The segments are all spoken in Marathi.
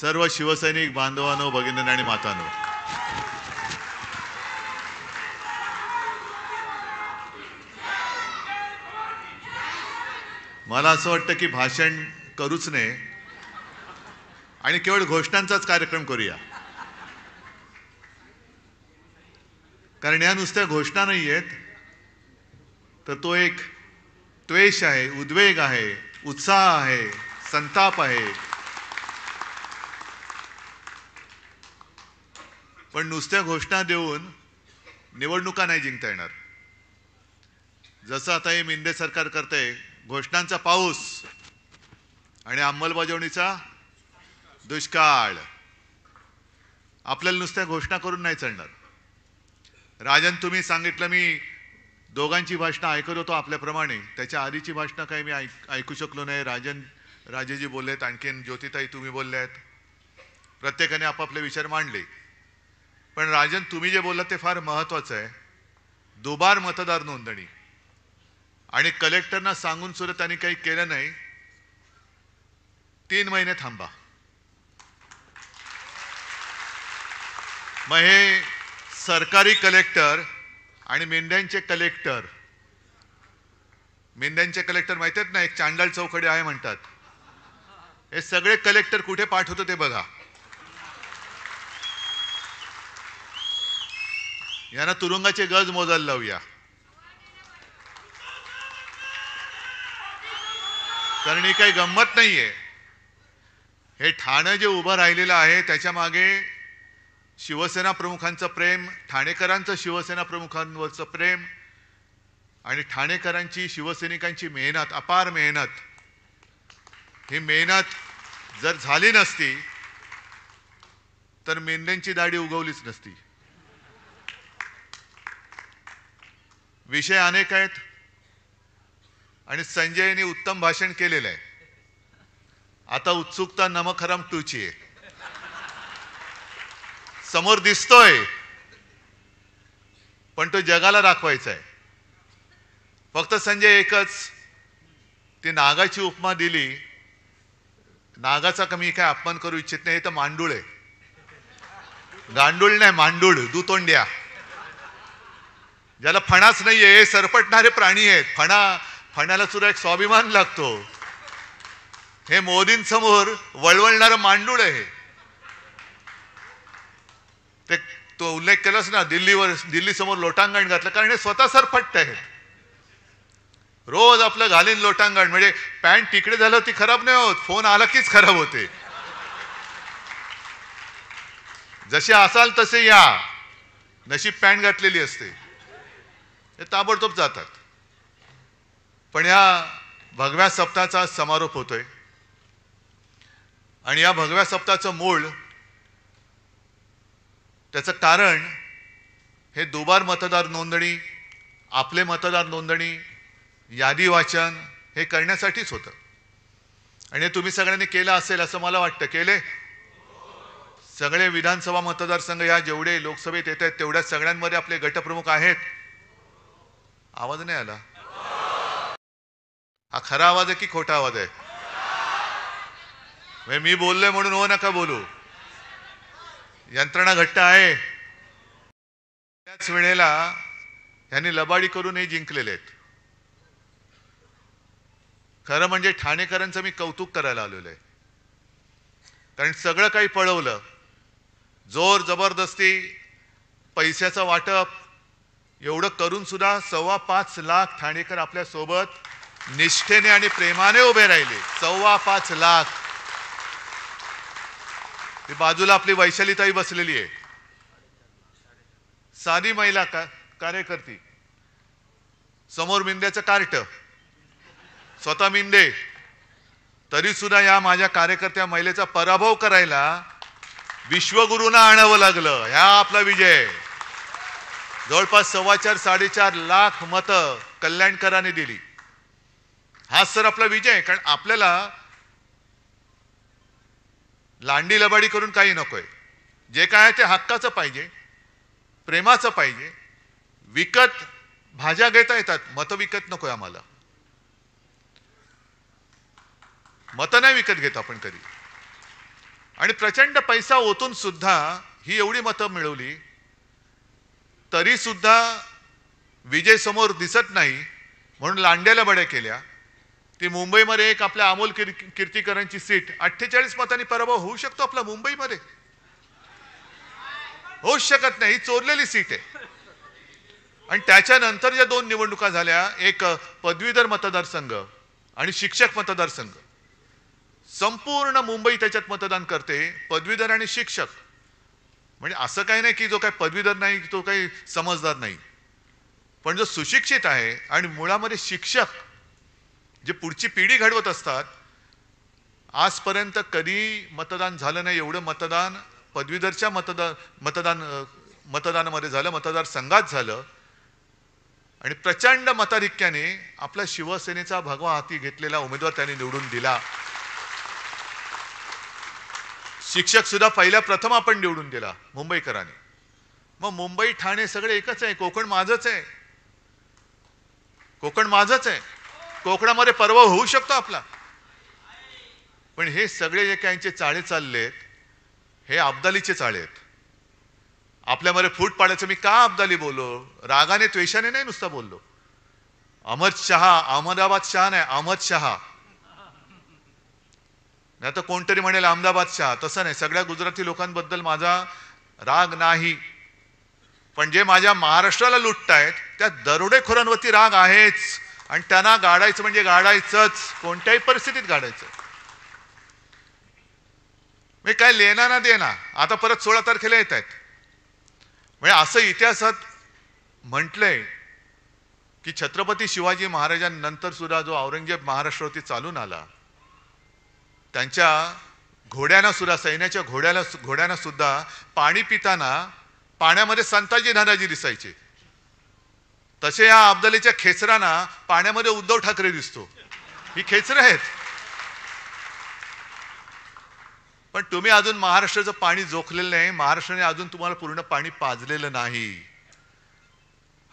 सर्व शिवसैनिक बांधवांनो, भगिनींनो आणि मातांनो, मला असं वाटतं की भाषण करूच नये आणि केवळ घोषणांचाच कार्यक्रम करूया. कारण या नुसत्या घोषणा नाही आहेत, तर तो एक द्वेष आहे, उद्वेग आहे, उत्साह आहे, संताप आहे. पण नुसत्या घोषणा देऊन निवडणुका नाही जिंकता येणार. जसं आता हे मिंदे सरकार करतंय, घोषणांचा पाऊस आणि अंमलबजावणीचा दुष्काळ. आपल्याला नुसत्या घोषणा करून नाही चालणार. राजन, तुम्ही सांगितलं, मी दोघांची भाषणं ऐकत होतो आपल्याप्रमाणे. त्याच्या आधीची भाषणं काही मी ऐकू शकलो नाही. राजेजी बोललेत, आणखीन ज्योतिताई तुम्ही बोलल्यात, प्रत्येकाने आपापले विचार मांडले. पण राजन, तुम्ही जे बोललात ते फार महत्त्वाचं आहे. दुबार मतदार नोंदणी आणि कलेक्टरना सांगून सुद्धा त्यांनी काही केलं नाही. 3 महिने थांबा. मग हे सरकारी कलेक्टर आणि मेंढ्यांचे कलेक्टर माहिती आहेत ना, एक चांडाळ चौकडे आहे म्हणतात. हे सगळे कलेक्टर कुठे पाठवतो ते बघा. यांना तुरुंगाचे गज मोजायला लावूया. कारण ही काही गंमत नाहीये. हे ठाणे जे उभं राहिलेलं आहे त्याच्या मागे शिवसेना प्रमुखांचं प्रेम, ठाणेकरांचं शिवसेना प्रमुखांवरचं प्रेम आणि ठाणेकरांची शिवसैनिकांची मेहनत, अपार मेहनत. ही मेहनत जर झाली नसती तर मेंढ्यांची दाढी उगवलीच नसती. विषय अनेक आहेत आणि संजयने उत्तम भाषण केलेलं आहे. आता उत्सुकता नमक-हराम 2 ची आहे. समोर दिसतोय, पण तो जगाला दाखवायचा आहे. फक्त संजय एकच, ती नागाची उपमा दिली. नागाचा कमी काय अपमान करू इच्छित नाही. हे तर मांडूळ आहे, गांडूळ नाही, मांडूळ, दुतोंड्या, ज्याला फणाच नाहीये. हे सरपटणारे प्राणी आहेत. फणाला सुद्धा एक स्वाभिमान लागतो. हे मोदींसमोर वळवळणारं मांडूळ आहे. ते तो उल्लेख केलास ना, दिल्ली समोर लोटांगण घातलं, कारण हे स्वतः सरपट्ट आहे. रोज आपलं घालीन लोटांगण. म्हणजे पॅन्ट तिकडे झालं ती खराब नाही होत, फोन आला कीच खराब होते. जसे असाल तसे या, नशीब पॅन्ट घातलेली असते. हे ताबडतोब जातात. पण या भगव्या सप्ताहाचा समारोप होतोय आणि या भगव्या सप्ताहाचं मूळ, त्याचं कारण हे दुबार मतदार नोंदणी, आपले मतदार नोंदणी, यादी वाचन हे करण्यासाठीच होतं. आणि हे तुम्ही सगळ्यांनी केलं असेल असं मला वाटतं. केले सगळे विधानसभा मतदारसंघ, या जेवढे लोकसभेत येत आहेत तेवढ्या सगळ्यांमध्ये आपले गटप्रमुख आहेत. आवाज नाही आला. हा खरा आवाज आहे की खोटा आवाज आहे? मी बोललोय म्हणून हो नका बोलू. यंत्रणा घट्ट आहे. त्याच वेळेला यांनी लबाडी करून हे जिंकलेले आहेत. खरं म्हणजे ठाणेकरांचं मी कौतुक करायला आलेलो आहे. कारण सगळं काही पळवलं, जोर जबरदस्ती, पैशाचं वाटप, एवढं करून सुद्धा 5.25 लाख ठाणेकर आपल्या सोबत निष्ठेने आणि प्रेमाने उभे राहिले. 5.25 लाख. ती बाजूला आपली वैशालीताई बसलेली आहे, साधी महिला कार्यकर्ती. समोर मिंद्याचं कार्ट, स्वतः मिंदे. तरी सुद्धा या माझ्या कार्यकर्त्या महिलेचा पराभव करायला विश्वगुरूंना आणावं लागलं. ह्या आपला विजय. जवळपास 4.25-4.5 लाख मतं कल्याणकरांनी दिली. हाच तर आपला विजय. कारण आपल्याला लांडी लबाडी करून काही नकोय. जे काय आहे ते हक्काचं पाहिजे, प्रेमाचं पाहिजे. विकत भाज्या घेता येतात, मतं विकत नकोय आम्हाला. मतं नाही विकत घेत आपण कधी. आणि प्रचंड पैसा ओतून सुद्धा ही एवढी मतं मिळवली, तरी सुद्धा विजय समोर दिसत नाही म्हणून लांड्याला बड्या केल्या. ती मुंबईमध्ये एक आपल्या अमोल कीर्तीकरांची सीट 48 मतांनी पराभव होऊ शकतो आपला मुंबईमध्ये? होऊच शकत नाही. ही चोरलेली सीट आहे. आणि त्याच्यानंतर ज्या 2 निवडणुका झाल्या, एक पदवीधर मतदारसंघ आणि शिक्षक मतदारसंघ, संपूर्ण मुंबई त्याच्यात मतदान करते, पदवीधर आणि शिक्षक. म्हणजे असं काही नाही की जो काही पदवीधर नाही तो काही समजदार नाही, पण जो सुशिक्षित आहे आणि मुळामध्ये शिक्षक जे पुढची पिढी घडवत असतात, आजपर्यंत कधी मतदान झालं नाही एवढं मतदान पदवीधरच्या मतदानामध्ये झालं, मतदारसंघात झालं. आणि प्रचंड मताधिक्याने आपला शिवसेनेचा भगवा हाती घेतलेला उमेदवार त्यांनी निवडून दिला. शिक्षक सुद्धा पहिल्या प्रथम आपण निवडून दिला मुंबईकरांनी. मग मुंबई ठाणे सगळे एकच आहे. कोकण माझंच आहे. कोकण माझंच आहे. कोकणामध्ये पराभव होऊ शकतो आपला. पण हे सगळे जे काही चाळे चाललेत, हे अब्दालीचे चाळे आहेत. आपल्यामध्ये फूट पाडायचं. मी का अब्दाली बोललो? रागाने द्वेषाने नाही नुसतं बोललो. अहमद शहा, अहमदाबाद शहा नाही, अहमद शहा. नाही तर कोणतरी म्हणेल अहमदाबाद शहा. तसं नाही. सगळ्या गुजराती लोकांबद्दल माझा राग नाही, पण जे माझ्या महाराष्ट्राला लुटतायत त्या दरोडेखोरांवरती राग आहेच. आणि त्यांना गाडायचं म्हणजे गाडायचंच, कोणत्याही परिस्थितीत गाडायचं. मी काय लेना ना देना. आता परत 16 तारखेला येत आहेत. म्हणजे असं इतिहासात म्हटलंय की छत्रपती शिवाजी महाराजांनंतर सुद्धा जो औरंगजेब महाराष्ट्रावरती चालून आला, त्यांच्या घोड्यांना सुद्धा, सैन्याच्या घोड्यांना सुद्धा पाणी पिताना पाण्यामध्ये संताजी धनाजी दिसायचे. तसे या अब्दालीच्या खेचरांना पाण्यामध्ये उद्धव ठाकरे दिसतो. ही खेचरं आहेत. पण तुम्ही अजून महाराष्ट्राचं पाणी जोखलेलं नाही. महाराष्ट्राने अजून तुम्हाला पूर्ण पाणी पाजलेलं नाही.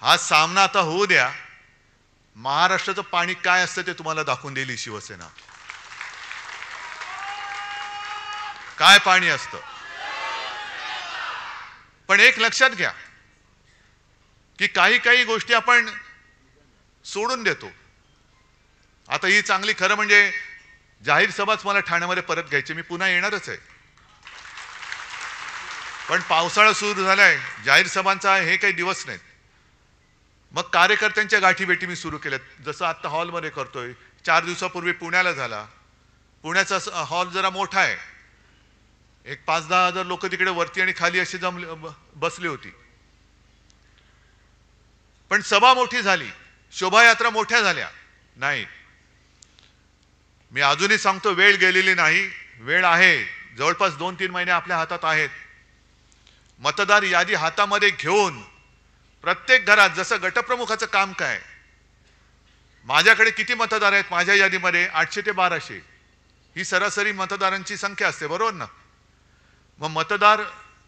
हा सामना आता होऊ द्या. महाराष्ट्राचं पाणी काय असतं ते तुम्हाला दाखवून देईल शिवसेना. काय पाणी असतं. पण एक लक्षात घ्या की काही गोष्टी आपण सोडून देतो. आता ही चांगली, खरं म्हणजे जाहीर सभाच मला ठाण्यामध्ये परत घ्यायची. मी पुन्हा येणारच आहे. पण पावसाळा सुरू झालाय, जाहीर सभांचा हे काही दिवस नाहीत. मग कार्यकर्त्यांच्या गाठीभेटी मी सुरू केल्यात. जसं आता हॉलमध्ये करतोय. 4 दिवसापूर्वी पुण्याला झाला. पुण्याचा हॉल जरा मोठा आहे. एक 5-10 हजार लोक तिकडे वरती आणि खाली अशी बसली होती. पण सभा मोठी झाली, शोभायात्रा मोठ्या झाल्या नाही. मी अजूनही सांगतो, वेळ गेलेली नाही. वेळ आहे. जवळपास 2-3 महिने आपल्या हातात आहेत. मतदार यादी हातामध्ये घेऊन प्रत्येक घरात, जसं गटप्रमुखाचं काम काय, माझ्याकडे किती मतदार आहेत माझ्या यादीमध्ये? 800 ते 1200 ही सरासरी मतदारांची संख्या असते, बरोबर ना? मग मतदार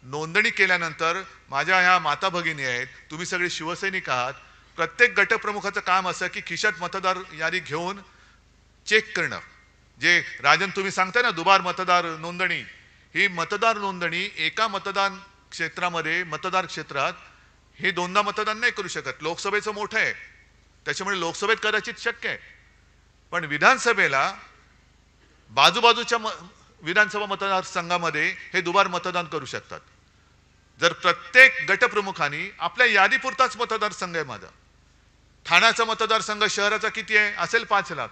नोंदणी केल्यानंतर माझ्या ह्या माता भगिनी आहेत, तुम्ही सगळे शिवसैनिक आहात. प्रत्येक गटप्रमुखाचं काम असं की खिशात मतदार यादी घेऊन चेक करणं. जे राजन तुम्ही सांगताय ना, दुबार मतदार नोंदणी, ही मतदार नोंदणी एका मतदान क्षेत्रामध्ये, मतदार क्षेत्रात हे 2दा मतदान नाही करू शकत. लोकसभेचं मोठं आहे, त्याच्यामुळे लोकसभेत कदाचित शक्य आहे. पण विधानसभेला बाजूबाजूच्या विधानसभा मतदारसंघामध्ये हे दुबार मतदान करू शकतात. जर प्रत्येक गटप्रमुखांनी, आपल्या यादीपुरताच मतदारसंघ आहे माझा. ठाण्याचा मतदारसंघ शहराचा किती आहे? असेल 5 लाख.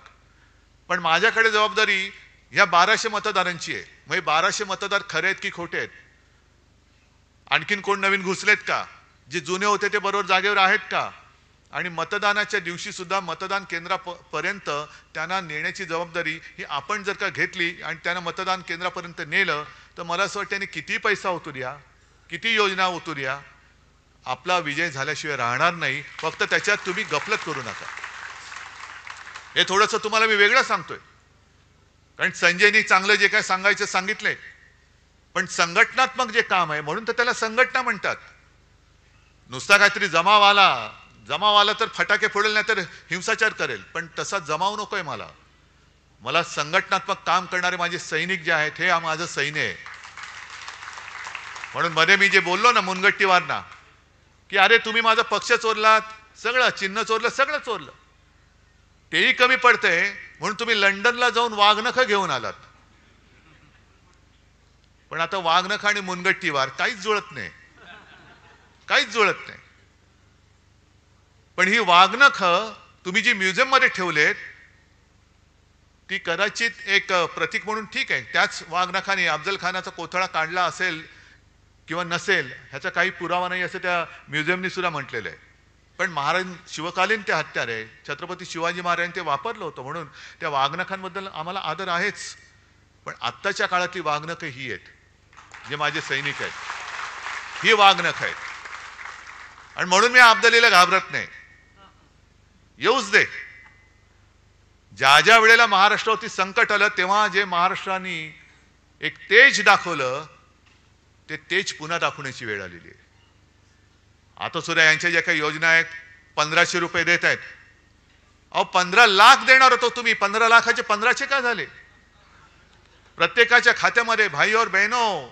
पण माझ्याकडे जबाबदारी ह्या 1200 मतदारांची आहे. मग 1200 मतदार खरे आहेत की खोटे आहेत? आणखीन कोण नवीन घुसलेत का? जे जुने होते ते बरोबर जागेवर आहेत का? आणि मतदानाच्या दिवशी सुद्धा मतदान केंद्रापर्यंत त्यांना नेण्याची जबाबदारी ही आपण जर का घेतली आणि त्यांना मतदान केंद्रापर्यंत नेलं, तर मला असं वाटतं किती पैसा होतो द्या, किती योजना होतो द्या, आपला विजय झाल्याशिवाय राहणार नाही. फक्त त्याच्यात तुम्ही गफलत करू नका. हे थोडंसं तुम्हाला मी वेगळं सांगतोय, कारण संजयनी चांगलं जे काय सांगायचं सांगितलंय. पण संघटनात्मक जे काम आहे, म्हणून तर त्याला संघटना म्हणतात. नुसता काहीतरी जमाव आला तर फटाके फोडेल, नाही तर हिंसाचार करेल. पण तसा जमाव नकोय मला. मला संघटनात्मक काम करणारे माझे सैनिक जे आहेत, हे माझं सैन्य आहे. म्हणून मध्ये मी जे बोललो ना मुनगट्टीवारना, की अरे तुम्ही माझा पक्ष चोरलात, सगळं चिन्ह चोरलं, सगळं चोरलं, तेही कमी पडतंय म्हणून तुम्ही लंडनला जाऊन वाघनखं घेऊन आलात. पण आता वाघनखं आणि मुनगट्टीवार काहीच जुळत नाही, काहीच जुळत नाही. पण ही वाघनखं तुम्ही जी म्युझियम मध्ये ठेवलेत ती कदाचित एक प्रतीक म्हणून ठीक आहे. त्याच वाघनखाने अफजल खानाचा कोथळा काढला असेल किंवा नसेल ह्याचा काही पुरावा नाही असं त्या म्युझियमनी सुद्धा म्हटलेलं आहे. पण महाराज शिवकालीन ते हत्यार आहे, छत्रपती शिवाजी महाराजांनी ते वापरलं होतं म्हणून त्या वाघनखांबद्दल आम्हाला आदर आहेच. पण आत्ताच्या काळातली वाघनखं ही आहेत, जे माझे सैनिक आहेत, ही वाघनखं आहेत. आणि म्हणून मी अब्दालीला घाबरत नाही. येऊच दे. ज्या ज्या वेळेला महाराष्ट्रावरती संकट आलं तेव्हा जे महाराष्ट्राने एक तेज दाखवलं ते तेज पुन्हा दाखवण्याची वेळ आलेली आहे. आता सुद्धा यांच्या ज्या काही योजना आहेत 1500 रुपये देत आहेत. अहो 15 लाख देणार होतो तुम्ही, 15 लाखाचे 1500 का झाले? प्रत्येकाच्या खात्यामध्ये भाई और बहनों,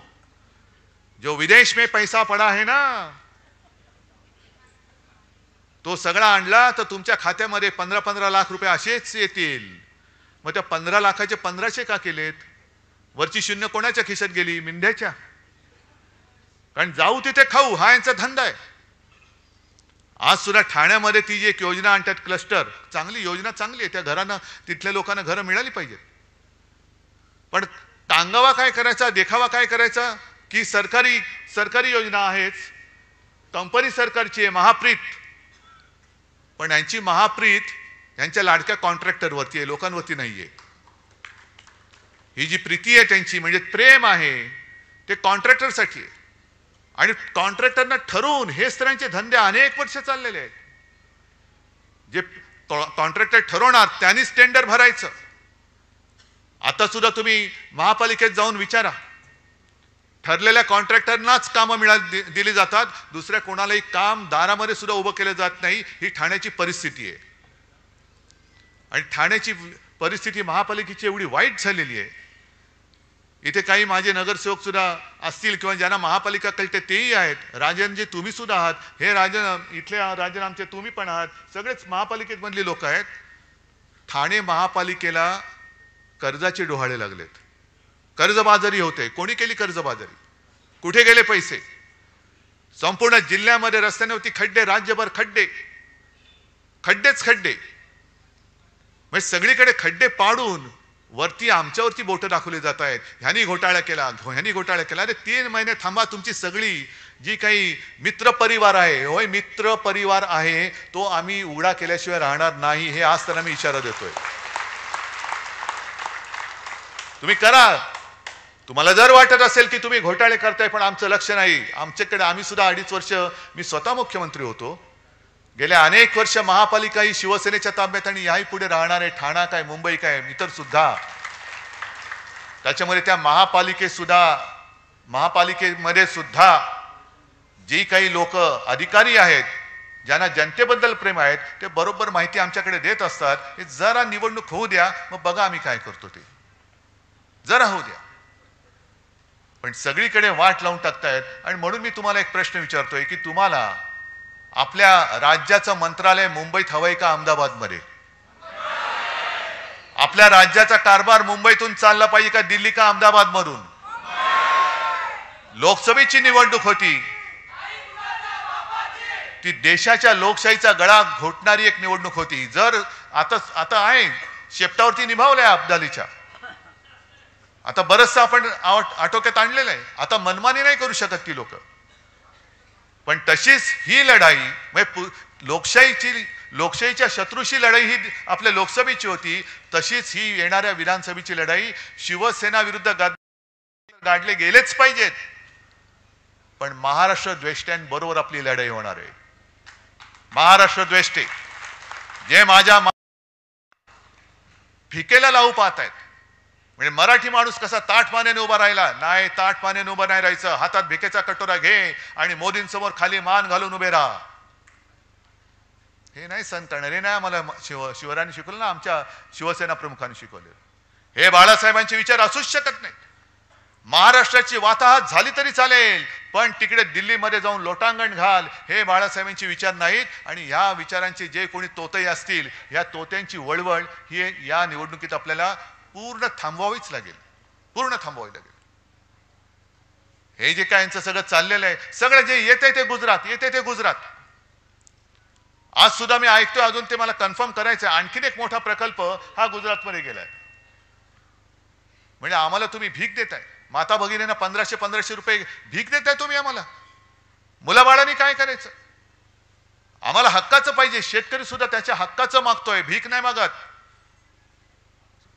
जो विदेश में पैसा पड़ा है ना तो सगळा आणला तर तुमच्या खात्यामध्ये 15-15 लाख रुपये असेच येतील. मग त्या 15 लाखाचे 1500 का केलेत? वरची शून्य कोणाच्या खिशात गेली? मिंढ्याच्या. कारण जाऊ तिथे खाऊ हा यांचा धंदा आहे. आज सुद्धा ठाण्यामध्ये ती जी एक योजना आणतात क्लस्टर, चांगली योजना, चांगली आहे. त्या घरांना, तिथल्या लोकांना घरं मिळाली पाहिजेत. पण टांगावा काय करायचा, देखावा काय करायचा की सरकारी योजना आहेच, कंपनी सरकारची आहे, महाप्रीत. पण यांची महाप्रीत यांच्या लाडक्या कॉन्ट्रॅक्टरवरती आहे, लोकांवरती नाहीये. ही जी प्रीती आहे त्यांची, म्हणजे प्रेम आहे, ते कॉन्ट्रॅक्टरसाठी आहे. आणि कॉन्ट्रॅक्टरना ठरवून हे त्यांचे धंदे अनेक वर्ष चाललेले आहेत. जे कॉन्ट्रॅक्टर ठरवणार त्यांनीच टेंडर भरायचं. आता सुद्धा तुम्ही महापालिकेत जाऊन विचारा, ठरलेल्या कॉन्ट्रॅक्टरनाच कामं दिली जातात, दुसऱ्या कोणालाही काम दारामध्ये सुद्धा उभं केलं जात नाही. ही ठाण्याची परिस्थिती आहे. आणि ठाण्याची परिस्थिती महापालिकेची एवढी वाईट झालेली आहे. इथे काही माझे नगरसेवक सुद्धा असतील किंवा ज्यांना महापालिका कळते तेही आहेत. राजनजी तुम्ही सुद्धा आहात, हे राजन, इथले राजन आमचे तुम्ही पण आहात, सगळेच महापालिकेत मधली लोक आहेत. ठाणे महापालिकेला कर्जाचे डोहाळे लागलेत, कर्जबाजारी होते. कोणी केली कर्जबाजारी? कुठे गेले पैसे? संपूर्ण जिल्ह्यामध्ये रस्त्यांवरती खड्डे, राज्यभर खड्डे, खड्डेच खड्डे. म्हणजे सगळीकडे खड्डे पाडून वरती आमच्यावरती बोटं दाखवली जात आहेत. ह्यानी घोटाळा केला, ह्यानी घोटाळा केला. अरे 3 महिने थांबा. तुमची सगळी जी काही मित्र परिवार आहे, होय मित्र परिवार आहे, तो आम्ही उघडा केल्याशिवाय राहणार नाही. हे आज त्यांना मी इशारा देतोय. तुम्ही करा. तुम्हाला जर वाटत असेल की तुम्ही घोटाळे करताय पण आमचं लक्ष नाही, आमच्याकडे, आम्ही सुद्धा 2.5 वर्ष मी स्वतः मुख्यमंत्री होतो. गेल्या अनेक वर्ष महापालिका ही शिवसेनेच्या ताब्यात आणि याही पुढे राहणार आहे. ठाणा काय, मुंबई काय, इतर सुद्धा. त्याच्यामध्ये त्या महापालिकेमध्ये सुद्धा जी काही लोक अधिकारी आहेत, ज्यांना जनतेबद्दल प्रेम आहेत, ते बरोबर माहिती आमच्याकडे देत असतात. हे जरा निवडणूक होऊ द्या, मग बघा आम्ही काय करतो ते. जरा होऊ द्या. पण सगळीकडे वाट लावून टाकतायत. आणि म्हणून मी तुम्हाला एक प्रश्न विचारतोय की तुम्हाला आपल्या राज्याचं मंत्रालय मुंबईत हवंय का अहमदाबादमध्ये? आपल्या राज्याचा कारभार मुंबईतून चालला पाहिजे का दिल्ली का अहमदाबाद मधून? लोकसभेची निवडणूक होती, ती देशाच्या लोकशाहीचा गळा घोटणारी एक निवडणूक होती. जर आता आहे शेपटावरती निभावलंय अब्दालीच्या, आता बरंचसं आपण आटोक्यात आणलेलं आहे. आता मनमानी नाही करू शकत ती लोक. पण तशीच ही लढाई, म्हणजे लोकशाहीच्या शत्रूशी लढाई ही आपल्या लोकसभेची होती, तशीच ही येणाऱ्या विधानसभेची लढाई शिवसेना विरुद्ध गाडले गेलेच पाहिजेत. पण महाराष्ट्र द्वेष्ट्यांबरोबर आपली लढाई होणार आहे. महाराष्ट्र द्वेष्टे जे माझ्या फिकेला लावू पाहत आहेत. म्हणजे मराठी माणूस कसा ताठ पाण्याने उभा राहिला नाही, ताठ पाण्याने उभं नाही राहायचं. हातात भिकेचा कटोरा घे आणि मोदींसमोर खाली मान घालून उभे राहा. हे नाही संत करणार. हे नाही आम्हाला शिवरायांनी शिकवलं ना, आमच्या शिवसेना प्रमुखांनी शिकवले. हे बाळासाहेबांचे विचार असूच शकत नाही. महाराष्ट्राची वाताहत झाली तरी चालेल, पण तिकडे दिल्लीमध्ये जाऊन लोटांगण घाल हे बाळासाहेबांचे विचार नाहीत. आणि ह्या विचारांचे जे कोणी तोते असतील, या तोत्यांची वळवळ ही या निवडणुकीत आपल्याला पूर्ण थांबवावीच लागेल, पूर्ण थांबवावी लागेल. हे जे काय यांचं सगळं चाललेलं आहे, सगळं जे येते ते गुजरात, येते ते गुजरात. आज सुद्धा मी ऐकतोय, अजून ते मला कन्फर्म करायचं आहे, आणखीन एक मोठा प्रकल्प हा गुजरातमध्ये गेलाय. म्हणजे आम्हाला तुम्ही भीक देताय, माता भगिनींना 1500 रुपये भीक देताय तुम्ही आम्हाला. मुलाबाळांनी काय करायचं? आम्हाला हक्काचं पाहिजे. शेतकरी सुद्धा त्याच्या हक्काचं मागतोय, भीक नाही मागत.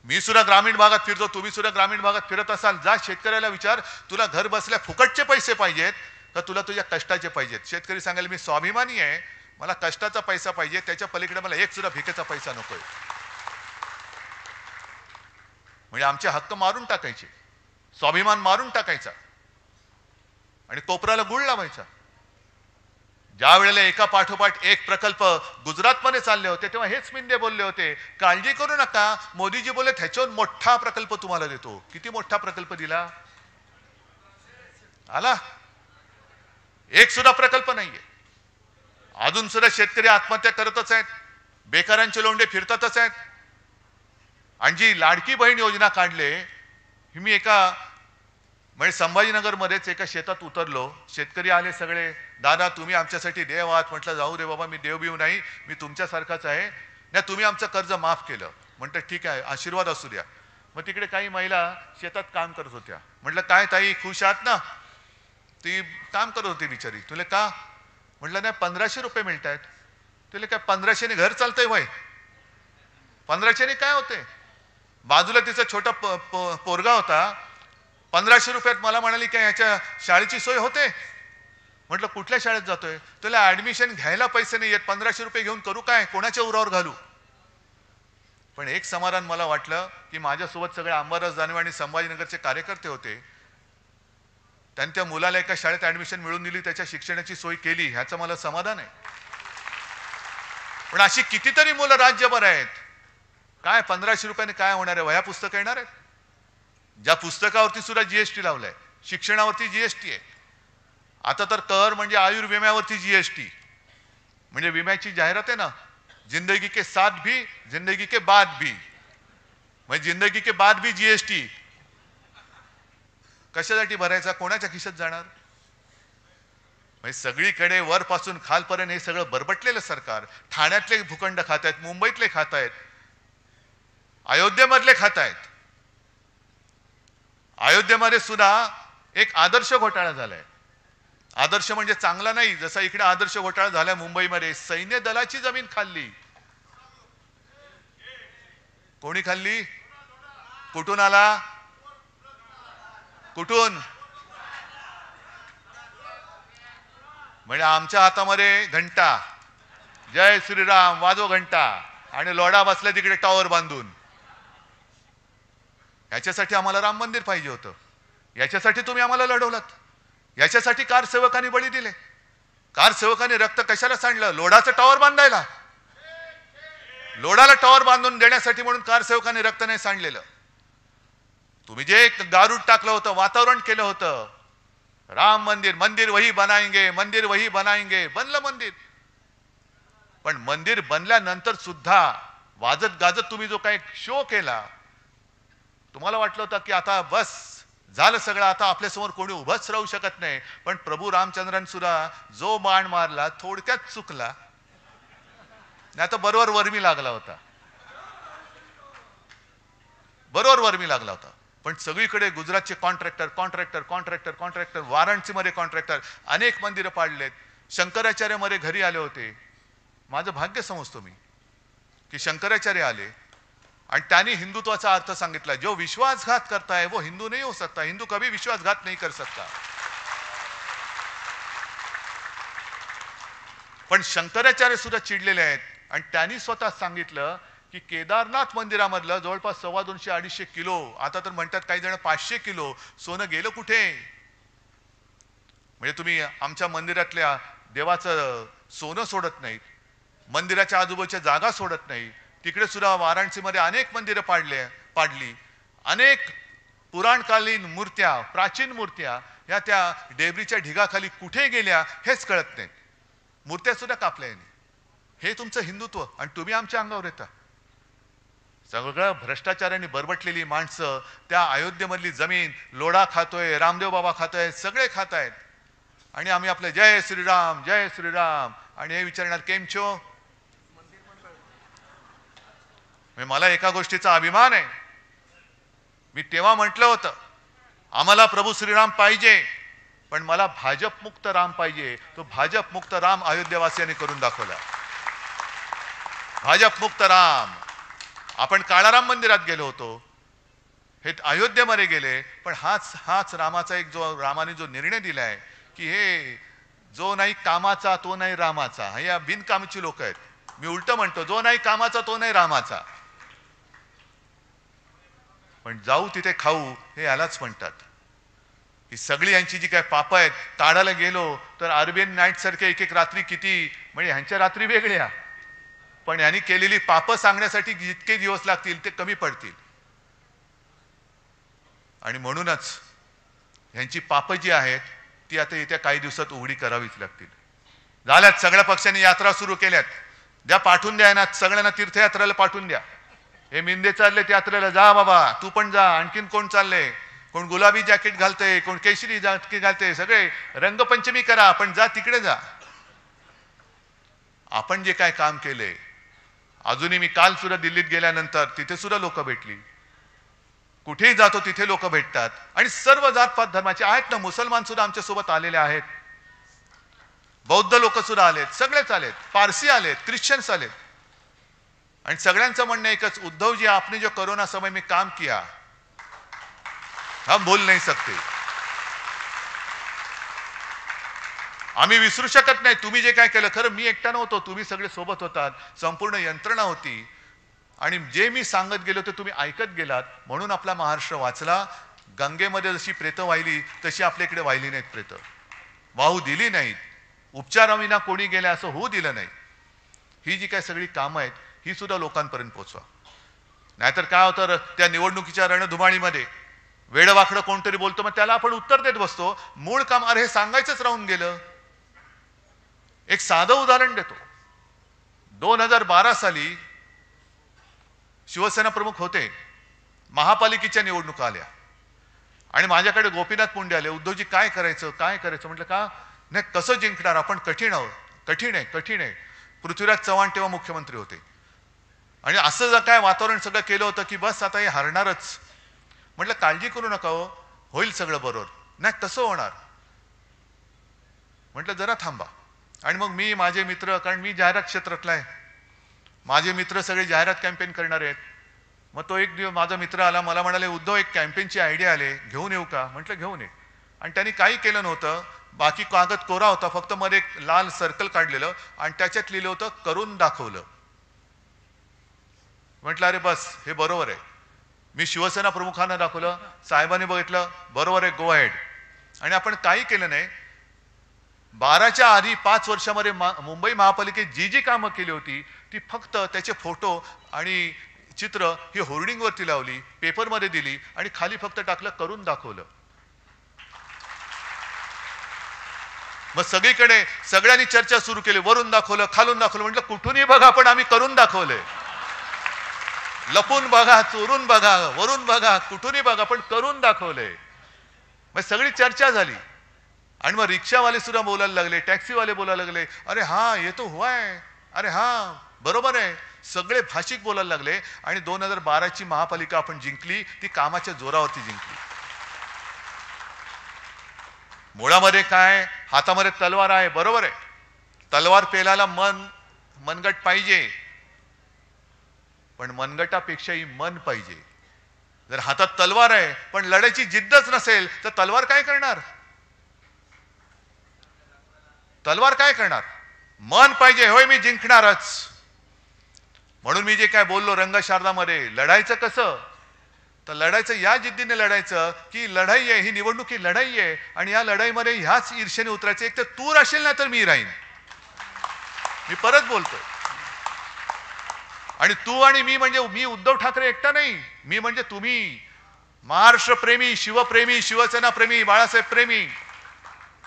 मी सुद्धा ग्रामीण भागात फिरतो, तुम्ही सुद्धा ग्रामीण भागात फिरत असाल, जा शेतकऱ्याला विचार, तुला घर बसल्या फुकटचे पैसे पाहिजेत का तुला तुझ्या कष्टाचे पाहिजेत? शेतकरी सांगेल मी स्वाभिमानी आहे, मला कष्टाचा पैसा पाहिजे, त्याच्या पलीकडे मला एक सुद्धा भिकेचा पैसा नकोय. म्हणजे आमचे हक्क मारून टाकायचे, स्वाभिमान मारून टाकायचा आणि कोपराला गुळ लावायचा. ज्या वेळेला एका पाठोपाठ एक प्रकल्प गुजरातमध्ये चालले होते, तेव्हा हेच मिंदे बोलले होते, काळजी करू नका, मोदीजी बोलले ह्याच्यावर मोठा प्रकल्प तुम्हाला देतो. किती मोठा प्रकल्प दिला? आला? एक सुद्धा प्रकल्प नाहीये. अजून सुद्धा शेतकरी आत्महत्या करतच आहेत, बेकारांचे लोंढे फिरतातच आहेत. आणि जी लाडकी बहीण योजना काढले, ही मी एका म्हणजे संभाजीनगरमध्येच एका शेतात उतरलो, शेतकरी आले सगळे, दादा तुम्ही आमच्यासाठी देव आहात. म्हटलं जाऊ दे बाबा, मी देव बिव नाही, मी तुमच्यासारखाच आहे. नाही तुम्ही आमचं कर्ज माफ केलं. म्हटलं ठीक आहे, आशीर्वाद असू द्या. मग तिकडे काही महिला शेतात काम करत होत्या. म्हटलं काय ताई खुश आहात ना? ती काम करत होती बिचारी. तुला का? म्हटलं नाही 1500 रुपये मिळत आहेत. तुला काय 1500ने घर चालतंय वय? 1500ने काय होते? बाजूला तिचा छोटा पोरगा होता, 1500 रुपयात मला म्हणाली काय ह्याच्या शाळेची सोय होते? म्हटलं कुठल्या शाळेत जातोय? तुला ऍडमिशन घ्यायला पैसे नाही येत, 1500 रुपये घेऊन करू काय? कोणाच्या उरावर घालू? पण एक समाधान मला वाटलं की माझ्यासोबत सगळे अंबादास दानवे आणि संभाजीनगरचे कार्यकर्ते होते. त्यांनी त्या मुलाला एका शाळेत ऍडमिशन मिळवून दिली, त्याच्या शिक्षणाची सोय केली, ह्याचं मला समाधान आहे. पण अशी कितीतरी मुलं राज्यभर आहेत. काय 1500 रुपयाने काय होणार आहे? वह्या पुस्तकं येणार आहेत? ज्या पुस्तकावरती सुद्धा जीएसटी लावलाय, शिक्षणावरती जीएसटी आहे. आता तर कर म्हणजे आयुर्विम्यावरती जीएसटी. म्हणजे विम्याची जाहिरात आहे ना, जिंदगी के साथ भी जिंदगी के बाद भी, म्हणजे जिंदगी के बाद भी जीएसटी. कशासाठी भरायचा? कोणाच्या खिशात जाणार? म्हणजे सगळीकडे वरपासून खालपर्यंत हे सगळं बरबटलेलं सरकार. ठाण्यातले भूखंड खात आहेत, मुंबईतले खात आहेत, अयोध्येमधले खात आहेत. अयोध्येमध्ये सुद्धा एक आदर्श घोटाळा झालाय. आदर्श म्हणजे चांगला नाही, जसा इकडे आदर्श घोटाळा झाला मुंबईमध्ये. सैन्य दलाची जमीन खाल्ली. कोणी खाल्ली? कुठून आला? कुठून? म्हणजे आमच्या हातामध्ये घंटा, जय श्रीराम वाजव घंटा, आणि लोढा बसला तिकडे टॉवर बांधून. याच्यासाठी आम्हाला राम मंदिर पाहिजे होतं, याच्यासाठी तुम्ही आम्हाला लढवलात, याच्यासाठी कारसेवकांनी बळी दिले. कारसेवकांनी रक्त कशाला सांडलं? लोढाचं टॉवर बांधायला. लोढाला टॉवर बांधून देण्यासाठी म्हणून कारसेवकांनी रक्त नाही सांडलेलं. तुम्ही जे गारूड टाकलं होतं, वातावरण केलं होतं, राम मंदिर, मंदिर वही बनाएंगे, मंदिर वही बनाएंगे, बनलं मंदिर. पण मंदिर बनल्यानंतर सुद्धा वाजत गाजत तुम्ही जो काही शो केला, तुम्हाला वाटलं होतं की आता बस झालं सगळं, आता आपल्यासमोर कोणी उभंच राहू शकत नाही. पण प्रभू रामचंद्रांनी सुद्धा जो बाण मारला थोडक्यात चुकला, नाही तर बरोबर वर्मी लागला होता, बरोबर वर्मी लागला होता. पण सगळीकडे गुजरातचे कॉन्ट्रॅक्टर कॉन्ट्रॅक्टर कॉन्ट्रॅक्टर कॉन्ट्रॅक्टर, वाराणसीमध्ये कॉन्ट्रॅक्टर, अनेक मंदिरं पाडलेत. शंकराचार्यमध्ये घरी आले होते. माझं भाग्य समजतो मी की शंकराचार्य आले आणि त्यांनी हिंदुत्वाचा अर्थ सांगितला. जो विश्वासघात करता है वो हिंदू नहीं हो सकता, हिंदू कभी विश्वासघात नहीं कर सकता. पण शंकराचार्य सुद्धा चिडलेले आहेत आणि त्यांनी स्वतः सांगितलं की केदारनाथ मंदिरामधलं जवळपास 250-250 किलो, आता तर म्हणतात काही जण 500 किलो सोनं गेलं कुठे? म्हणजे तुम्ही आमच्या मंदिरातल्या देवाचं सोनं सोडत नाहीत, मंदिराच्या आजूबाजूच्या जागा सोडत नाही. तिकडे सुद्धा वाराणसीमध्ये अनेक मंदिरं पाडली, अनेक पुराणकालीन मूर्त्या, प्राचीन मूर्त्या या त्या डेब्रीच्या ढिगाखाली कुठे गेल्या हेच कळत नाही. मूर्त्या सुद्धा कापल्या यांनी. हे तुमचं हिंदुत्व आणि तुम्ही आमच्या अंगावर येता. सगळं भ्रष्टाचाराने बरबटलेली माणसं त्या अयोध्येमधली जमीन लोढा खातोय, रामदेव बाबा खातोय, सगळे खात आहेत आणि आम्ही आपलं जय श्रीराम जय श्रीराम आणि हे विचारणार केम छो. मला एका गोष्टीचा अभिमान आहे. मी तेव्हा म्हटलं होतं आम्हाला प्रभू श्रीराम पाहिजे, पण मला भाजप मुक्त राम पाहिजे. तो भाजप मुक्त राम अयोध्येवासियांनी करून दाखवला. भाजप मुक्त राम. आपण काळाराम मंदिरात गेलो होतो, हे अयोध्येमध्ये गेले, पण हाच रामाचा एक जो रामाने जो निर्णय दिलाय की हे जो नाही कामाचा तो नाही रामाचा. हे या बिनकामाची लोक आहेत. मी उलट म्हणतो जो नाही कामाचा तो नाही रामाचा. पण जाऊ तिथे खाऊ हे यालाच म्हणतात. ही सगळी यांची जी काय पाप आहेत, काढायला गेलो तर अरबियन नाईट सारखे एक एक रात्री किती, म्हणजे ह्यांच्या रात्री वेगळ्या, पण यांनी केलेली पापं सांगण्यासाठी जितके दिवस लागतील ते कमी पडतील. आणि म्हणूनच ह्यांची पापं जी आहेत ती आता येत्या काही दिवसात उघडी करावीच लागतील. झाल्यात सगळ्या पक्षांनी यात्रा सुरू केल्यात. द्या पाठवून द्या ना, सगळ्यांना तीर्थयात्रेला पाठवून द्या. हे मिंदे चालले यात्रेला, जा बाबा तू पण जा. आणखीन कोण चालले, कोण गुलाबी जॅकेट घालते, कोण केशरी जॅकेट घालते, सगळे रंगपंचमी करा, पण जा तिकडे जा. आपण जे काय काम केले, अजूनही मी काल सुद्धा दिल्लीत गेल्यानंतर तिथे सुद्धा लोक भेटली. कुठेही जातो तिथे लोक भेटतात आणि सर्व जातपात धर्माचे आहेत ना. मुसलमान सुद्धा आमच्या सोबत आलेले आहेत, बौद्ध लोक सुद्धा आलेत, सगळेच आलेत, पारसी आलेत, ख्रिश्चन्स आलेत. आणि सगळ्यांचं म्हणणं एकच, उद्धव जी आपने जो कोरोना समय में काम किया हम भूल नहीं सकते. आम्ही विसरू शकत नाही तुम्ही जे काय केलं. खरं मी एकटा नव्हतो, तुम्ही सगळे सोबत होतात, संपूर्ण यंत्रणा होती आणि जे मी सांगत गेलो ते तुम्ही ऐकत गेलात, म्हणून आपला महाराष्ट्र वाचला. गंगेमध्ये जशी प्रेतं वाहिली तशी आपल्या इकडे वाहिली नाहीत प्रेतं, वाहू दिली नाहीत. उपचाराविना कोणी गेले असं होऊ दिलं नाही. ही जी काय सगळी कामं आहेत ही सुद्धा लोकांपर्यंत पोहोचवा. नाहीतर काय होतं, त्या निवडणुकीच्या रणधुमाळीमध्ये वेडवाकडं कोणतरी बोलतो, मग त्याला आपण उत्तर देत बसतो. मूळ काम अरे हे सांगायचंच राहून गेलं. एक साधं उदाहरण देतो. 2012 साली शिवसेना प्रमुख होते, महापालिकेच्या निवडणुका आल्या आणि माझ्याकडे गोपीनाथ मुंडे आले. उद्धवजी काय करायचं काय करायचं. म्हटलं का नाही, कसं जिंकणार आपण, कठीण आहोत, कठीण आहे कठीण आहे. पृथ्वीराज चव्हाण तेव्हा मुख्यमंत्री होते आणि असं जर काय वातावरण सगळं केलं होतं की बस आता हे हारणारच. म्हटलं काळजी करू नका हो, होईल सगळं बरोबर. नाही कसं होणार. म्हटलं जरा थांबा. आणि मग मी माझे मित्र, कारण मी जाहिरात क्षेत्रातला आहे, माझे मित्र सगळे जाहिरात कॅम्पेन करणार आहेत. मग तो एक दिवस माझा मित्र आला, मला म्हणाले उद्धव एक कॅम्पेनची आयडिया आले, घेऊन येऊ का. म्हटलं घेऊन ये. आणि त्यांनी काही केलं नव्हतं, बाकी कागद कोरा होता, फक्त मध्ये एक लाल सर्कल काढलेलं आणि त्याच्यात लिहिलं होतं करून दाखवलं. म्हटलं अरे बस हे बरोबर आहे. मी शिवसेना प्रमुखांना दाखवलं, साहेबांनी बघितलं, बरोबर आहे, गो अहेड. आणि आपण काही केलं नाही. 12च्या आधी 5 वर्षामध्ये मुंबई महापालिकेत जी जी कामं केली होती ती फक्त त्याचे फोटो आणि चित्र ही होर्डिंगवरती लावली, पेपरमध्ये दिली आणि खाली फक्त टाकलं करून दाखवलं. मग सगळीकडे सगळ्यांनी चर्चा सुरू केली, वरून दाखवलं खालून दाखवलं. म्हटलं कुठूनही बघा पण आम्ही करून दाखवलंय. लपून बघा, चोरून बघा, वरून बघा, कुठूनही बघा, पण करून दाखवलंय. मग सगळी चर्चा झाली आणि मग रिक्षावाले सुद्धा बोलायला लागले, टॅक्सीवाले बोलायला लागले, अरे हा ये तो हुआ है, अरे हा बरोबर आहे. सगळे भाषिक बोलायला लागले आणि 2012ची महापालिका आपण जिंकली, ती कामाच्या जोरावरती जिंकली. मुळामध्ये काय, हातामध्ये तलवार आहे, बरोबर आहे. तलवार पेलायला मनगट पाहिजे, पण मनगटापेक्षाही मन पाहिजे. जर हातात तलवार आहे पण लढायची जिद्दच नसेल तर तलवार काय करणार. तलवार काय करणार. मन पाहिजे, होय मी जिंकणारच. म्हणून मी जे काय बोललो रंगशारदामध्ये, लढायचं कसं, तर लढायचं या जिद्दीने लढायचं की लढाई आहे, ही निवडणूक ही लढाई आहे आणि या लढाईमध्ये ह्याच ईर्षेने उतरायचं. एक तर तू राहशील ना तर मी राहीन. मी परत बोलतोय. आणि तू आणि मी म्हणजे मी उद्धव ठाकरे एकटा नाही, मी म्हणजे तुम्ही, महाराष्ट्र प्रेमी, शिवप्रेमी, शिवसेना प्रेमी, बाळासाहेब प्रेमी,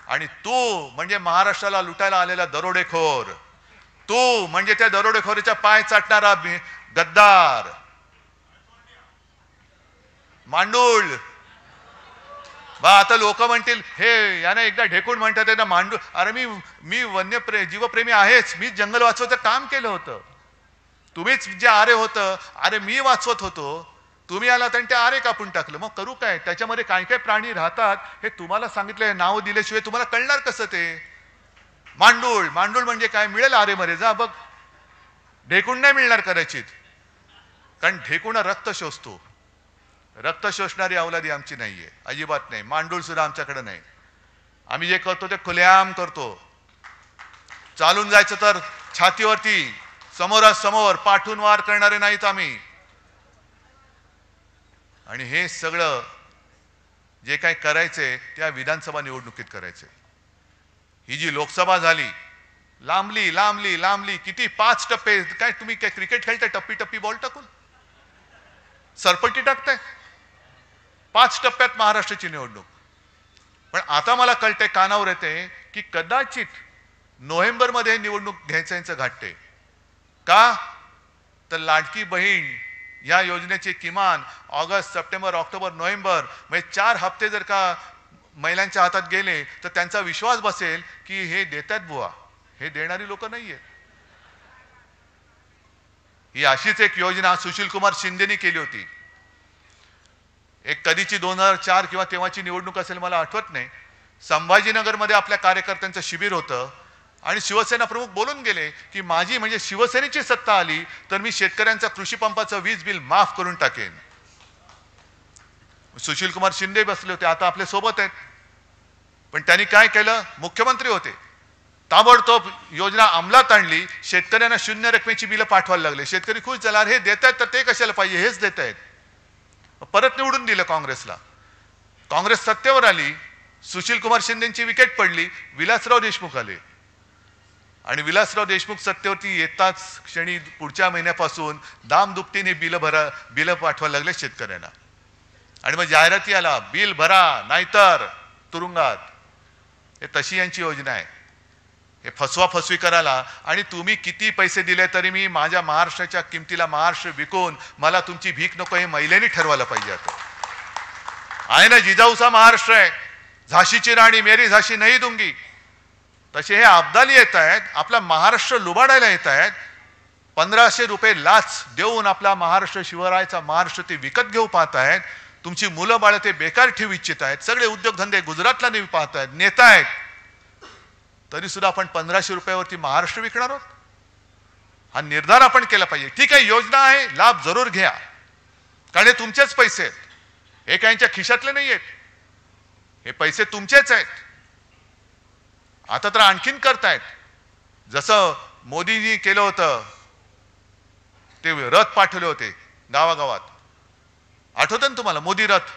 आणि तू म्हणजे महाराष्ट्राला लुटायला आलेला दरोडेखोर, तू म्हणजे त्या दरोडेखोरीच्या पाय चाटणारा गद्दार, मांडूळ. आता लोक म्हणतील हे याने एकदा ढेकून म्हणतात ना मांडूळ. अरे मी जीवप्रेमी आहेच, मी जंगल वाचवायचं काम केलं होतं. तुम्हीच जे आरे होतं, अरे मी वाचवत होतो, तुम्ही आलात आणि ते आरे कापून टाकलं. मग करू काय? त्याच्यामध्ये काय काय प्राणी राहतात हे तुम्हाला सांगितलं, नाव दिल्याशिवाय तुम्हाला कळणार कसं ते? मांडूळ, मांडूळ म्हणजे काय? मिळेल आरे मध्ये जा बघ. ढेकूण नाही मिळणार कदाचित, कारण ढेकूण रक्त शोषतो. रक्त शोषणारी अवलादी आमची नाहीये, अजिबात नाही. मांडूळ सुद्धा आमच्याकडे नाही. आम्ही जे करतो ते खुलेआम करतो. चालून जायचं तर छातीवरती, समोरासमोर, पाठून वार करणारे नाहीत आम्ही. आणि हे सगळं जे काही करायचंय त्या विधानसभा निवडणुकीत करायचंय. ही जी लोकसभा झाली, लांबली लांबली लांबली, किती 5 टप्पे. काय तुम्ही काय क्रिकेट खेळताय टप्पी टप्पी बॉल टाकून? सरपट्टी टाकताय? 5 टप्प्यात महाराष्ट्राची निवडणूक. पण आता मला कळते, कानावर येते की कदाचित नोव्हेंबरमध्ये निवडणूक घ्यायचं घाटते. का? तर लाडकी बहीण या योजनेचे किमान ऑगस्ट, सप्टेंबर, ऑक्टोबर, नोव्हेंबर म्हणजे 4 हप्ते जर का महिलांच्या हातात गेले तर त्यांचा विश्वास बसेल की हे देतात बुवा, हे देणारी लोक नाहीये. ही अशीच एक योजना सुशील कुमार शिंदेनी केली होती. एक कधीची 2004 किंवा तेव्हाची निवडणूक असेल, मला आठवत नाही. संभाजीनगरमध्ये आपल्या कार्यकर्त्यांचं शिबिर होतं आणि शिवसेना प्रमुख बोलून गेले की माझी म्हणजे शिवसेनेची सत्ता आली तर मी शेतकऱ्यांचा कृषी पंपाचं वीज बिल माफ करून टाकेन. सुशील कुमार शिंदे बसले होते, आता आपल्या सोबत आहेत. पण त्यांनी काय केलं? मुख्यमंत्री होते, ताबडतोब योजना अंमलात आणली. शेतकऱ्यांना 0 रकमेची बिलं पाठवायला लागले. शेतकरी खुश झाला, हे देत आहेत तर ते कशाला पाहिजे, हेच देत आहेत. परत निवडून दिलं काँग्रेसला. काँग्रेस सत्तेवर आली, सुशील कुमार शिंदेची विकेट पडली, विलासराव देशमुख आले. आणि विलासराव देशमुख सत्तेवरती येताच क्षणी पुढच्या महिन्यापासून दामदुपटीने बिलं पाठवायला लागले शेतकऱ्यांना. आणि मग जाहिराती आला, बिल भरा नाहीतर तुरुंगात. हे तशी यांची योजना आहे. हे फसवी करायला. आणि तुम्ही किती पैसे दिले तरी मी माझ्या महाराष्ट्राच्या किमतीला महाराष्ट्र विकून मला तुमची भीक नको, हे महिलांनी ठरवायला पाहिजे. आता आहे ना, जिजाऊचा महाराष्ट्र आहे, झाशीची राणी मेरी झाशी नाही दूंगी. तसे हे अब्दाली येत आहेत, आपला महाराष्ट्र लुबाडायला येत आहेत. 1500 रुपये लाच देऊन आपला महाराष्ट्र, शिवरायाचा महाराष्ट्र ते विकत घेऊ पाहत आहेत. तुमची मुलं बाळ ते बेकार ठेवू इच्छित आहेत. सगळे उद्योगधंदे गुजरातला नेऊ पाहत आहेत, नेता आहेत. तरी सुद्धा आपण 1500 रुपयावरती महाराष्ट्र विकणार आहोत? हा निर्धार आपण केला पाहिजे. ठीक आहे, योजना आहे, लाभ जरूर घ्या, कारण हे तुमचेच पैसे आहेत. हे काहींच्या खिशातले नाही आहेत, हे पैसे तुमचेच आहेत. आता तर आणखीन करतायत. जसं मोदींनी केलं होतं, ते रथ पाठवले होते गावागावात. आठवतं ना तुम्हाला? मोदी रथ,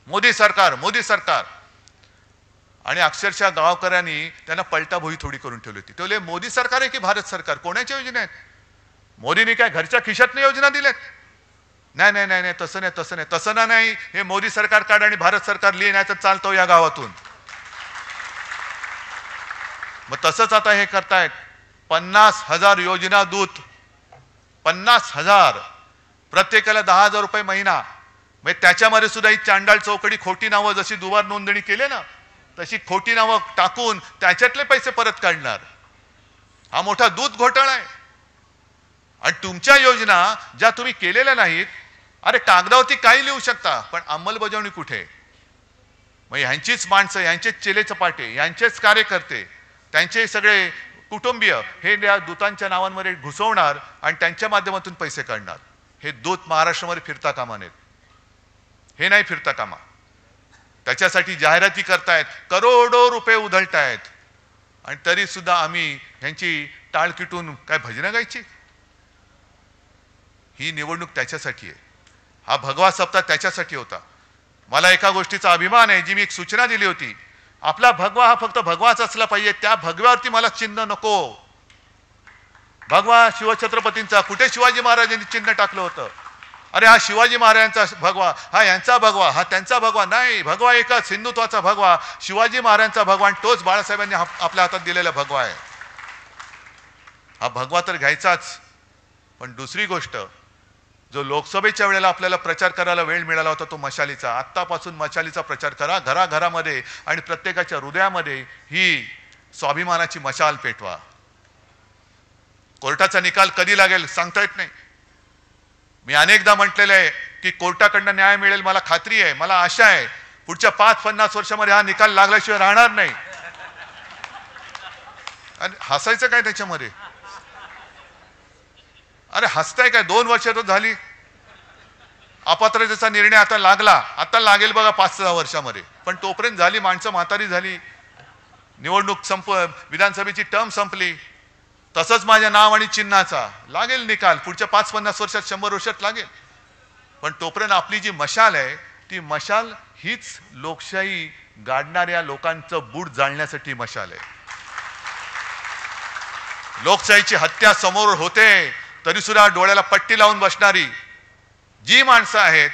मोदी सरकार, मोदी सरकार. आणि अक्षरशः गावकऱ्यांनी त्यांना पलटाभोई थोडी करून ठेवली होती. ते बोले मोदी सरकार आहे की भारत सरकार? कोणाच्या योजना आहेत? मोदींनी काय घरच्या खिशातनं योजना दिल्यात? नाही नाही नाही नाही, तसं नाही, तसं नाही, तसं नाही. हे मोदी सरकार काढ आणि भारत सरकार लिहि, नाही तर चालतो या गावातून. मग तसंच आता हे करतायत. 50,000 योजना दूत, 50,000, प्रत्येकाला 10,000 रुपये महिना. म्हणजे त्याच्यामध्ये सुद्धा ही चांडाळ चौकडी खोटी नावं, जशी दुबार नोंदणी केली ना तशी खोटी नावं टाकून त्याच्यातले पैसे परत काढणार. हा मोठा दूध घोटाळा आहे. आणि तुमच्या योजना ज्या तुम्ही केलेल्या नाहीत, अरे कागदावरती काही लिहू शकता, पण अंमलबजावणी कुठे? मग ह्यांचीच माणसं, ह्यांचेच चेले चपाटे, ह्यांचेच कार्यकर्ते, त्यांचे सगळे कुटुंबीय हे या दूतांच्या नावांमध्ये घुसवणार आणि त्यांच्या माध्यमातून पैसे काढणार. हे दूत महाराष्ट्रामध्ये फिरता कामा नयेत, हे नाही फिरता कामा. त्याच्यासाठी जाहिराती करतायत, करोडो रुपये उधळतायत. आणि तरी सुद्धा आम्ही ह्यांची टाळकिटून काय भजनं गायची? ही निवडणूक त्याच्यासाठी आहे. हा भगवा सप्ताह त्याच्यासाठी होता. मला एका गोष्टीचा अभिमान आहे, जी मी एक सूचना दिली होती. आपला भगवा हा फक्त भगवाच असला पाहिजे, त्या भगव्यावरती मला चिन्ह नको. भगवा शिवछत्रपतींचा, कुठे शिवाजी महाराजांनी चिन्ह टाकलं होतं? अरे हा शिवाजी महाराजांचा भगवा, हा यांचा भगवा, हा त्यांचा भगवा नाही. भगवा एकच, हिंदुत्वाचा भगवा, शिवाजी महाराजांचा भगवान, तोच बाळासाहेबांनी आपल्या हातात दिलेला भगवा आहे. हा भगवा तर घ्यायचाच. पण दुसरी गोष्ट, जो लोकसभेच्या वेळेला आपल्याला प्रचार करायला वेळ मिळाला होता तो मशालीचा. आत्तापासून मशालीचा प्रचार करा, घराघरामध्ये आणि प्रत्येकाच्या हृदयामध्ये ही स्वाभिमानाची मशाल पेटवा. कोर्टाचा निकाल कधी लागेल सांगता येत नाही. मी अनेकदा म्हटलेलं आहे की कोर्टाकडनं न्याय मिळेल, मला खात्री आहे, मला आशा आहे. पुढच्या 5-50 वर्षामध्ये हा निकाल लागल्याशिवाय राहणार नाही. आणि हसायचं काय त्याच्यामध्ये? अरे हसताय काय? 2 वर्ष तर झाली. अपात्रतेचा निर्णय आता लागला, आता लागेल बघा 5-6 वर्षामध्ये. पण तोपर्यंत झाली, माणसं म्हातारी झाली, निवडणूक विधानसभेची टर्म संपली. तसंच माझ्या नाव आणि चिन्हाचा लागेल निकाल पुढच्या 5-50 वर्षात, 100 वर्षात लागेल. पण तोपर्यंत आपली जी मशाल आहे ती मशाल हीच लोकशाही गाडणाऱ्या लोकांचं बूट जाळण्यासाठी मशाल आहे. लोकशाहीची हत्या समोर होते तरी सुद्धा डोळ्याला पट्टी लावून बसणारी जी माणसं आहेत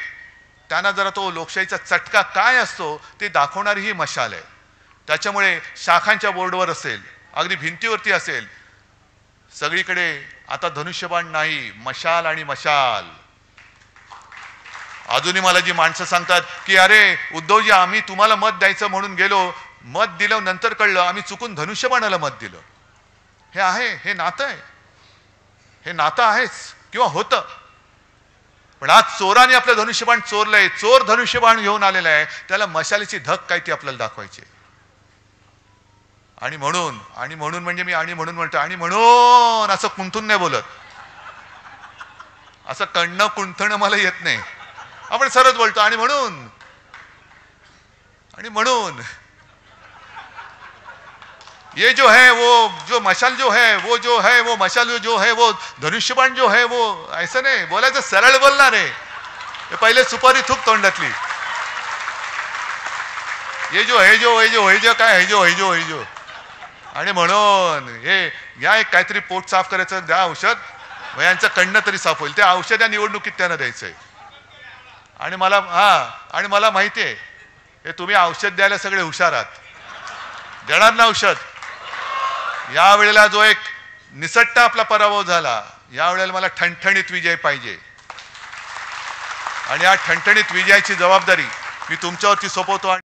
त्यांना जरा तो लोकशाहीचा चटका काय असतो ते दाखवणारी ही मशाल आहे. त्याच्यामुळे शाखांच्या बोर्डवर असेल, अगदी भिंतीवरती असेल, सगळीकडे आता धनुष्यबाण नाही, मशाल आणि मशाल. अजूनही मला जी माणसं सांगतात की अरे उद्धवजी आम्ही तुम्हाला मत द्यायचं म्हणून गेलो, मत दिलं, नंतर कळलं आम्ही चुकून धनुष्यबाणाला मत दिलं. हे आहे, हे नातं आहे, हे नातं आहेच किंवा होतं. पण आज चोराने आपलं धनुष्यबाण चोरलंय, चोर धनुष्यबाण घेऊन आलेला आहे, त्याला मशालीची धक काय ती आपल्याला दाखवायची. आणि म्हणून म्हणजे मी आणि म्हणून म्हणतो, आणि म्हणून असं कुंठून नाही बोलत, असं कणणं कुंठणं मला येत नाही. आपण सरळ बोलतो आणि म्हणून ये जो है वो जो मशाल जो है वो मशाल जो है वो धनुष्यबाण जो है वो ऐसा नाही बोलायचं, सरळ बोलणार आहे. हे पहिले सुपारी थूक तोंडातली. ये जो है जो काय है जो आणि म्हणून हे या एक काहीतरी पोट साफ करायचं द्या औषध, यांचं कडनं तरी साफ होईल. त्या औषध या निवडणुकीत त्यांना द्यायचंय. आणि मला माहिती आहे हे तुम्ही औषध द्यायला सगळे हुशार आहात, देणार ना औषध. या वेळेला जो एक निसट्टा आपला पराभव झाला, या वेळेला मला ठणठणीत विजय पाहिजे. आणि या ठणठणीत विजयाची जबाबदारी मी तुमच्यावरती सोपवतो.